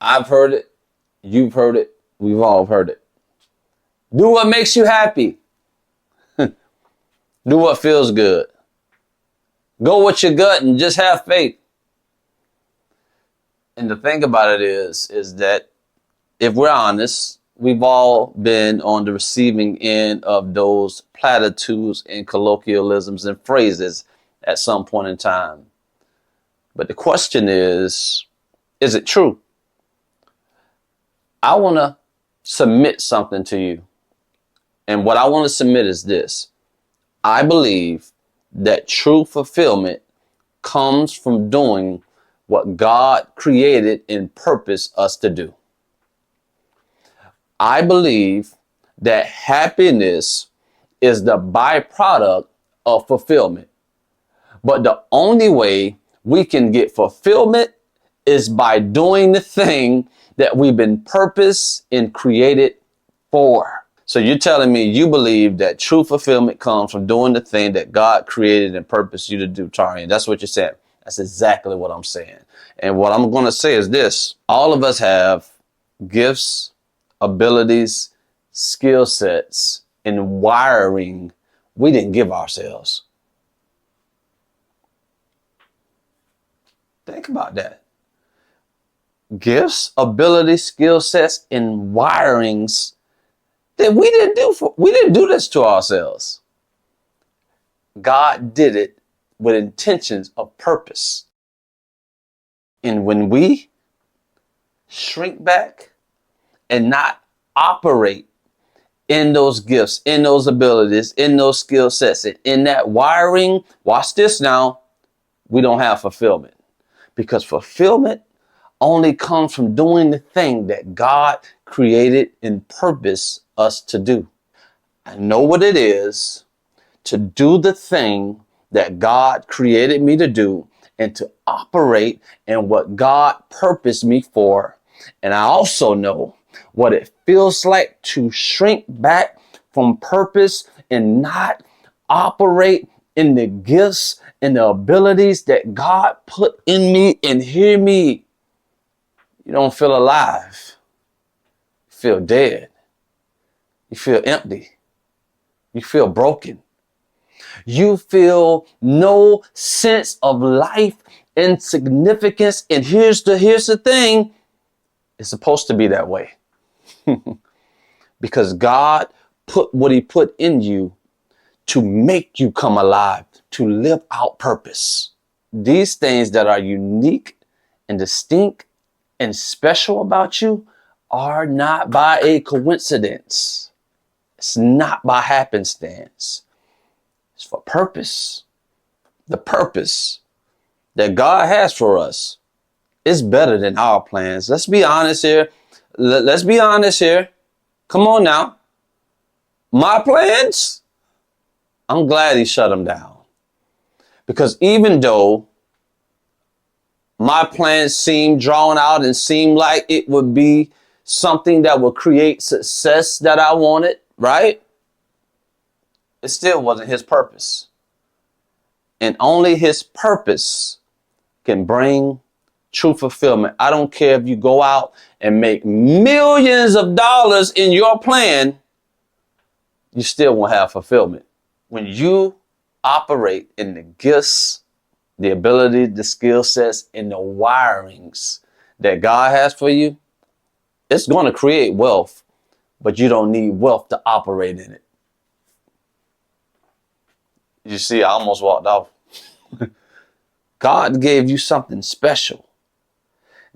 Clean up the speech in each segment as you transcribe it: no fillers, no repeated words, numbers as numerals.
I've heard it. You've heard it. We've all heard it. Do what makes you happy. Do what feels good. Go with your gut and just have faith. And the thing about it is that if we're honest, we've all been on the receiving end of those platitudes and colloquialisms and phrases at some point in time. But the question is it true? I want to submit something to you. And what I want to submit is this. I believe that true fulfillment comes from doing what God created and purposed us to do. I believe that happiness is the byproduct of fulfillment. But the only way we can get fulfillment is by doing the thing that we've been purposed and created for. So you're telling me you believe that true fulfillment comes from doing the thing that God created and purposed you to do, Tarian. That's what you're saying. That's exactly what I'm saying. And what I'm going to say is this. All of us have gifts, abilities, skill sets, and wiring we didn't give ourselves. Think about that. Gifts, abilities, skill sets, and wirings that we didn't do this to ourselves. God did it with intentions of purpose. And when we shrink back and not operate in those gifts, in those abilities, in those skill sets, and in that wiring, watch this now, we don't have fulfillment. Because fulfillment only comes from doing the thing that God created and purposed us to do. I know what it is to do the thing that God created me to do and to operate in what God purposed me for. And I also know what it feels like to shrink back from purpose and not operate in the gifts and the abilities that God put in me. And hear me, you don't feel alive. You feel dead. You feel empty. You feel broken. You feel no sense of life and significance. And here's the thing. It's supposed to be that way. Because God put what he put in you to make you come alive, to live out purpose. These things that are unique and distinct and special about you are not by a coincidence. It's not by happenstance. It's for purpose. The purpose that God has for us is better than our plans. Let's be honest here. Let's be honest here. Come on now. My plans, I'm glad he shut them down. Because even though my plans seemed drawn out and seemed like it would be something that would create success that I wanted, right? It still wasn't his purpose. And only his purpose can bring true fulfillment. I don't care if you go out and make millions of dollars in your plan, you still won't have fulfillment. When you operate in the gifts, the ability, the skill sets, and the wirings that God has for you, it's going to create wealth, but you don't need wealth to operate in it. You see, I almost walked off. God gave you something special.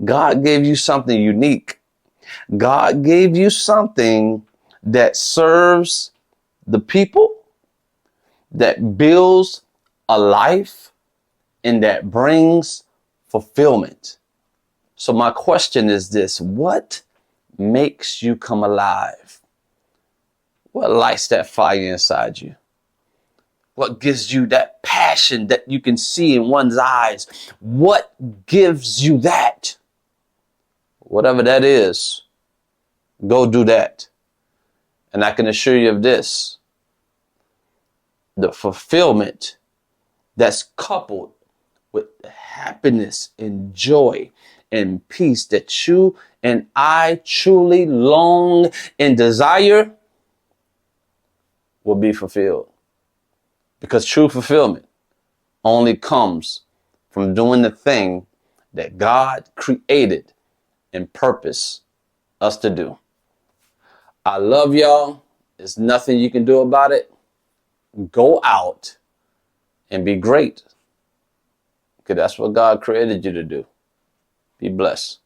God gave you something unique. God gave you something that serves the people, that builds a life, and that brings fulfillment. So my question is this: what makes you come alive? What lights that fire inside you? What gives you that passion that you can see in one's eyes? What gives you that? Whatever that is, go do that. And I can assure you of this: the fulfillment that's coupled with happiness and joy and peace that you and I truly long and desire will be fulfilled. Because true fulfillment only comes from doing the thing that God created and purposed us to do. I love y'all. There's nothing you can do about it. Go out and be great. Because that's what God created you to do. Be blessed.